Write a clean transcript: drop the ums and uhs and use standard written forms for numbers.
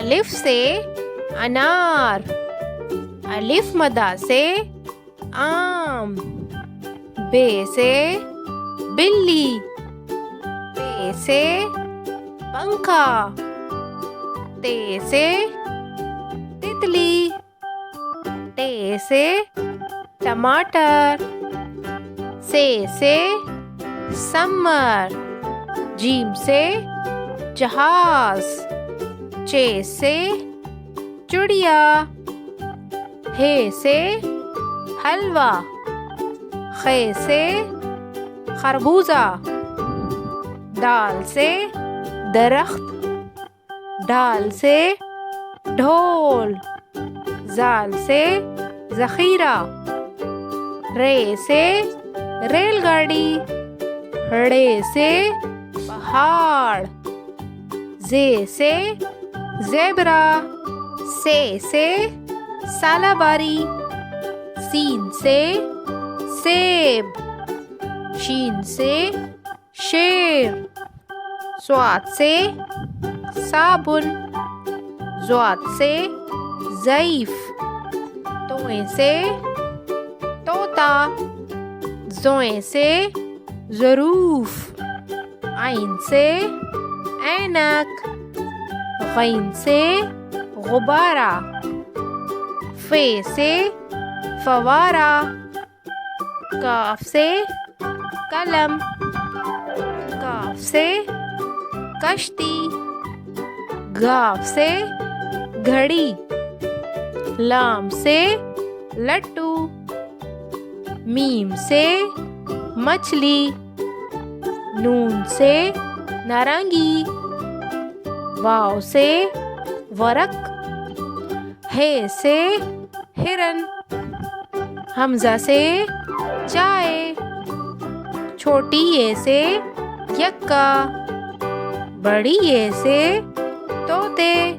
الف سے انار، الف مدہ سے آم، بے سے بلی، پے سے پنکھا، تے سے تتلی، ٹے سے ٹماٹر، سے سمر، جیم سے جہاز، چے سے چڑیا، ہے سے حلوہ، خے سے خربوزہ، دال سے درخت، ڈھال سے ڈھول، زال سے ذخیرہ، رے سے ریل گاڑی، ڑے سے پہاڑ، زے سے زیبرا، سے سالہ-باری، سین سے سیب، شین سے شیر، صاد سے صابن، ضاد سے ضعیف، توئیں سے طوطا، زوئیں سے ظروف، عین سے اینک، غین سے غبارہ، فے سے فوارہ، کاف سے قلم، کاف سے کشتی، گاف سے گھڑی، لام سے لٹو، میم سے مچھلی، نون سے نارنگی، واو سے ورق، ہے سے ہرن، حمزہ سے چائے، چھوٹی اے سے یکا، بڑی اے سے طوطے۔